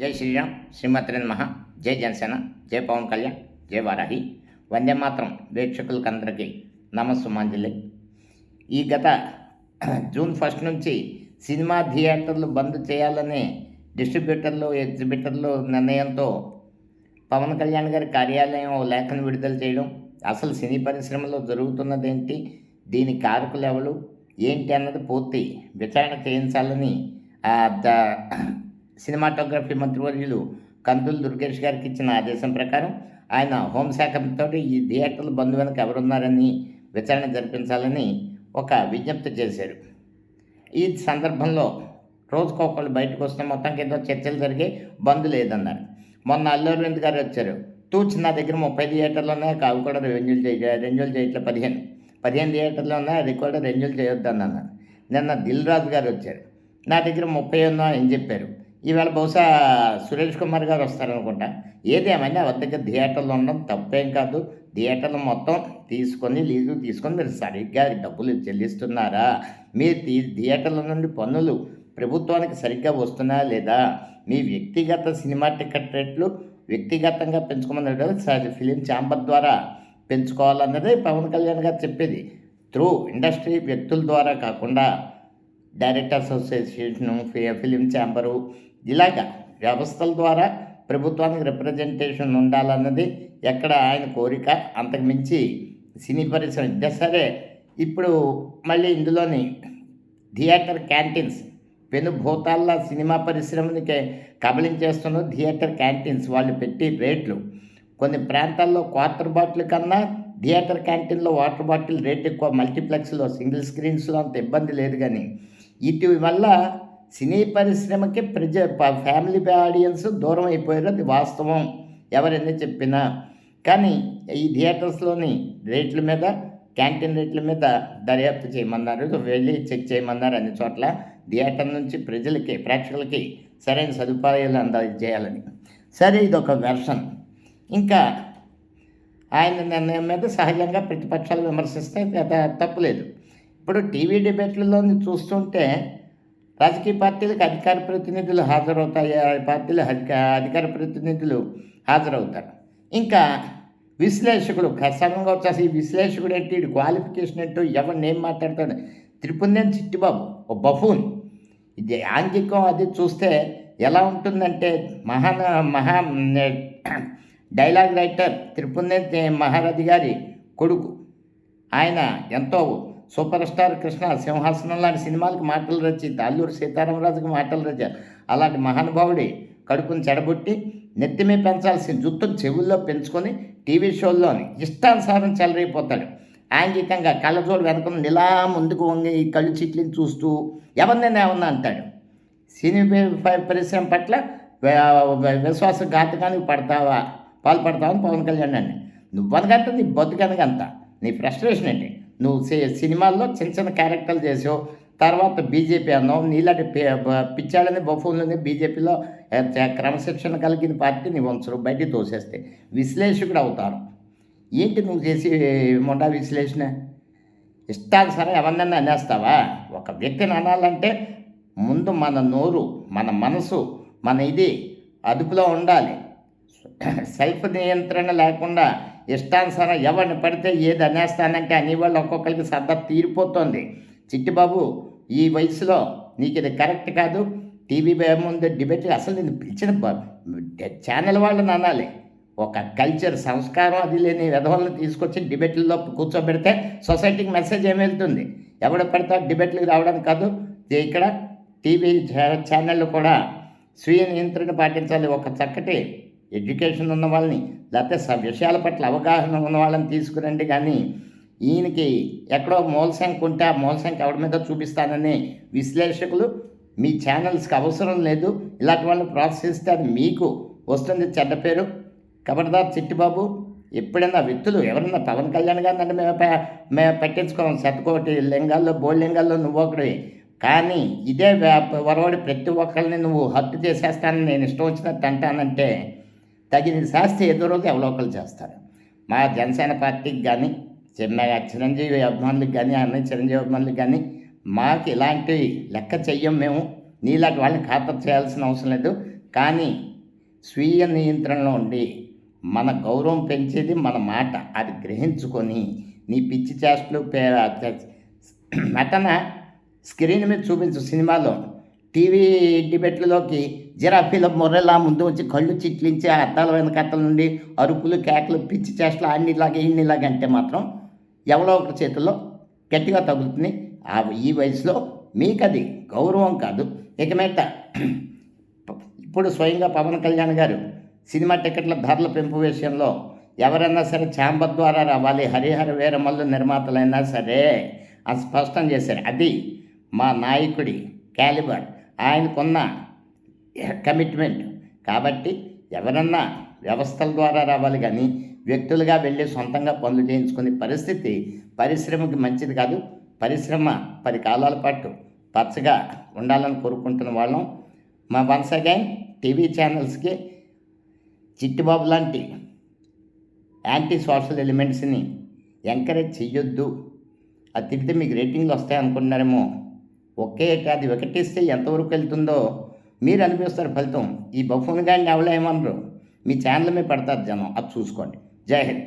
జై శ్రీరామ్, శ్రీమాత్రే నమః. జై జనసేన, జై పవన్ కళ్యాణ్, జై వారాహి. వందే మాత్రం వీక్షకులకందరికీ నమస్సుమాంజలి. ఈ గత జూన్ 1 నుంచి సినిమా థియేటర్లు బంద్ చేయాలని డిస్ట్రిబ్యూటర్లు, ఎగ్జిబిటర్లు నిర్ణయంతో పవన్ కళ్యాణ్ గారి కార్యాలయం ఓ లేఖను విడుదల చేయడం, అసలు సినీ పరిశ్రమలో జరుగుతున్నదేంటి, దీని కారకులు ఎవరు, ఏంటి అన్నది పూర్తి విచారణ చేయించాలని సినిమాటోగ్రఫీ మంత్రివర్యులు కందులు దుర్గేష్ గారికి ఇచ్చిన ఆదేశం ప్రకారం ఆయన హోంశాఖతో ఈ థియేటర్ల బంద్ వెనక ఎవరున్నారని విచారణ జరిపించాలని ఒక విజ్ఞప్తి చేశారు. ఈ సందర్భంలో రోజుకొకళ్ళు బయటకు వస్తే మొత్తానికి ఏదో చర్చలు జరిగి బంద్ లేదన్నారు. మొన్న అల్లు అరవింద్ గారు వచ్చారు. తూచి నా దగ్గర 30 థియేటర్లు ఉన్నాయి, అవి కూడా రెన్యూల్ చేయట్లే, 15 థియేటర్లు ఉన్నాయి, అది కూడా రెన్యూల్ చేయొద్దని అన్నారు. నిన్న దిల్ రాజు గారు వచ్చారు. నా దగ్గర 30 ఉన్నాయని చెప్పారు. ఈవేళ బహుశా సురేష్ కుమార్ గారు వస్తారనుకుంటా. ఏదేమైనా వద్దగా థియేటర్లు ఉండడం తప్పేం కాదు. థియేటర్లు మొత్తం లీజు తీసుకొని మీరు సరిగ్గా డబ్బులు చెల్లిస్తున్నారా, మీ థియేటర్ల నుండి పన్నులు ప్రభుత్వానికి సరిగ్గా వస్తున్నాయా లేదా, మీ వ్యక్తిగత సినిమా టికెట్ రేట్లు వ్యక్తిగతంగా పెంచుకోమని ఫిలిం ఛాంబర్ ద్వారా పెంచుకోవాలన్నదే పవన్ కళ్యాణ్ గారు చెప్పేది. త్రూ ఇండస్ట్రీ వ్యక్తుల ద్వారా కాకుండా డైరెక్టర్ అసోసియేషను, ఫిలిం ఛాంబరు, ఇలాగా వ్యవస్థల ద్వారా ప్రభుత్వానికి రిప్రజెంటేషన్ ఉండాలన్నది ఎక్కడ ఆయన కోరిక. అంతకుమించి సినీ పరిశ్రమ సరే. ఇప్పుడు మళ్ళీ ఇందులోని థియేటర్ క్యాంటీన్స్ పెనుభూతాల్లో సినిమా పరిశ్రమని కబలించేస్తున్న థియేటర్ క్యాంటీన్స్ వాళ్ళు పెట్టి రేట్లు కొన్ని ప్రాంతాల్లో క్వార్టర్ బాటిల్ కన్నా థియేటర్ క్యాంటీన్లో వాటర్ బాటిల్ రేట్ ఎక్కువ. మల్టీప్లెక్స్లో సింగిల్ స్క్రీన్స్లో అంత ఇబ్బంది లేదు. కానీ ఇటీవల సినీ పరిశ్రమకి ఫ్యామిలీ ఆడియన్స్ దూరం అయిపోయారు, అది వాస్తవం ఎవరైనా చెప్పినా. కానీ ఈ థియేటర్స్లోని రేట్ల మీద, క్యాంటీన్ రేట్ల మీద దర్యాప్తు చేయమన్నారు, వెళ్ళి చెక్ చేయమన్నారు అన్ని చోట్ల. థియేటర్ నుంచి ప్రేక్షకులకి సరైన సదుపాయాలు అందజేయాలని. సరే, ఇదొక వెర్షన్. ఇంకా ఆయన నిర్ణయం మీద సహజంగా ప్రతిపక్షాలు విమర్శిస్తే తప్పులేదు. ఇప్పుడు టీవీ డిబేట్లలో చూస్తుంటే రాజకీయ పార్టీలకు అధికార ప్రతినిధులు హాజరవుతాయి, పార్టీలు అధికార ప్రతినిధులు హాజరవుతారు. ఇంకా విశ్లేషకుడు సడన్గా వచ్చేసి ఈ విశ్లేషకుడు ఏంటి, ఇటు క్వాలిఫికేషన్ ఏంటో, ఎవరిని ఏం మాట్లాడతాడు. త్రిపుందేన్ చిట్టిబాబు ఓ బఫూన్. ఇది ఆంగికం అది చూస్తే ఎలా ఉంటుందంటే, మహా డైలాగ్ రైటర్ త్రిపుందేన్ మహారథి గారి కొడుకు. ఆయన ఎంతో సూపర్ స్టార్ కృష్ణ, సింహాసనం లాంటి సినిమాలకు మాటలు రచించి, అల్లూరి సీతారామరాజుకి మాటలు రచారు. అలాంటి మహానుభావుడి కడుపుని చెడబుట్టి నెత్తిమే పెంచాల్సిన జుట్టును చెవుల్లో పెంచుకొని టీవీ షోల్లోని ఇష్టానుసారం చెలరైపోతాడు. ఆంగికంగా కళ్ళజోడు వెనక ఇలా ముందుకు వంగి ఈ కళ్ళు చిట్లిని చూస్తూ ఎవరినైనా ఏమన్నా అంటాడు. సినీ పరిశ్రమ పట్ల విశ్వాసఘాతకానికి పాల్పడతావని పవన్ కళ్యాణ్ అండి. నువ్వనగంత నీ బతుకనగంత నీ ఫ్రస్ట్రేషన్ ఏంటి? నువ్వు సినిమాల్లో చిన్న చిన్న క్యారెక్టర్లు చేసావు, తర్వాత బీజేపీ అన్నావు. నీలాంటి పిచ్చాళ్ళని బఫూన్లని బీజేపీలో క్రమశిక్షణ కలిగిన పార్టీని వంచరు, బయటికి తోసేస్తే విశ్లేషకుడు అవుతారు. ఏంటి నువ్వు చేసి మొండా విశ్లేషణ? ఇష్టానుసారం ఎవరినైనా అనేస్తావా? ఒక వ్యక్తిని అనాలంటే ముందు మన నోరు, మన మనసు, మన ఇది అదుపులో ఉండాలి. సెల్ఫ్ నియంత్రణ లేకుండా ఇష్టానుసారం ఎవరిని పడితే ఏది అనేస్తానంటే అనేవాళ్ళు ఒక్కొక్కరికి సర్దా తీరిపోతుంది. చిట్టిబాబు, ఈ వయసులో నీకు ఇది కరెక్ట్ కాదు. టీవీ ముందు డిబేట్ అసలు నేను పిలిచిన ఛానల్ వాళ్ళని అనాలి. ఒక కల్చర్, సంస్కారం అది లేని విధవలను తీసుకొచ్చి డిబేట్లలో కూర్చోబెడితే సొసైటీకి మెసేజ్ ఏమి వెళ్తుంది? ఎవడ పడితే డిబేట్లకు రావడానికి కాదు. ఇక్కడ టీవీ ఛానళ్ళు కూడా స్వీయ నియంత్రణ పాటించాలి. ఒక చక్కటి ఎడ్యుకేషన్ ఉన్న వాళ్ళని, లేకపోతే విషయాల పట్ల అవగాహన ఉన్న వాళ్ళని తీసుకురండి. కానీ ఈయనకి ఎక్కడో మూలశంక ఉంటే ఆ మూలశంక ఎవరి మీద చూపిస్తానని విశ్లేషకులు మీ ఛానల్స్కి అవసరం లేదు. ఇలాంటి వాళ్ళని ప్రోత్సహిస్తే అది మీకు వస్తుంది చెడ్డ పేరు. ఖబర్దార్ చిట్టిబాబు. ఎప్పుడైనా వ్యక్తులు ఎవరన్నా పవన్ కళ్యాణ్ గారిని అంటే మేము పట్టించుకోం. శతకోటి లింగాల్లో, బోల్డ్ లింగాల్లో నువ్వు ఒకటి. కానీ ఇదే వరవడి ప్రతి ఒక్కరిని నువ్వు హత్య చేసేస్తానని నేను ఇష్టం వచ్చినట్టు అంటానంటే తగిన శాస్త్రి ఏదో రోజు ఎవరో ఒకరు చేస్తారు. మా జనసేన పార్టీకి కానీ, చిరంజీవి అభిమానులకు కానీ, అన్నయ్య చిరంజీవి అభిమానులకు కానీ మాకు ఇలాంటివి లెక్క చెయ్యం. మేము నీలాంటి వాళ్ళని ఖాతరు చేయాల్సిన అవసరం లేదు. కానీ స్వీయ నియంత్రణలో ఉండి మన గౌరవం పెంచేది మన మాట, అది గ్రహించుకొని నీ పిచ్చి చేష్టలు నటన స్క్రీన్ మీద చూపించు. సినిమాలో టీవీ డిబేట్లలోకి జిరాఫీల మొర్రెలా ముందు వచ్చి కళ్ళు చిట్లించి ఆ అద్దాల వెనకత్తల నుండి అరుపులు కేకలు పిచ్చి చేష్టలు ఆడినిలాగా ఈయనలాగా అంటే మాత్రం ఎవరో ఒకరి చేతుల్లో గట్టిగా తగులుతుంది. ఈ వయసులో మీకు అది గౌరవం కాదు. ఇక మీద ఇప్పుడు స్వయంగా పవన్ కళ్యాణ్ గారు సినిమా టికెట్ల ధరల పెంపు విషయంలో ఎవరైనా సరే ఛాంబర్ ద్వారా రావాలి, హరిహర వీరమల్లు నిర్మాతలైనా సరే అని స్పష్టం చేశారు. అది మా నాయకుడి క్యాలిబర్, ఆయనకున్న కమిట్మెంట్. కాబట్టి ఎవరన్నా వ్యవస్థల ద్వారా రావాలి కానీ వ్యక్తులుగా వెళ్ళి సొంతంగా పనులు చేయించుకునే పరిస్థితి పరిశ్రమకి మంచిది కాదు. పరిశ్రమ 10 కాలాల పాటు పచ్చగా ఉండాలని కోరుకుంటున్న వాళ్ళం. మా వన్స్ అగైన్ టీవీ ఛానల్స్కి చిట్టిబాబు లాంటి యాంటీ సోషల్ ఎలిమెంట్స్ని ఎంకరేజ్ చెయ్యొద్దు. అది తిడితే మీకు రేటింగ్లు వస్తాయి అనుకుంటున్నారేమో. అది వికటిస్తే ఎంతవరకు వెళ్తుందో మీరు అనిపిస్తారు ఫలితం. ఈ బఫూన్ గాడిని ఎవరేమనరు, మీ ఛానల్ మీద పడతారు జనం, అది చూసుకోండి. జై హింద్.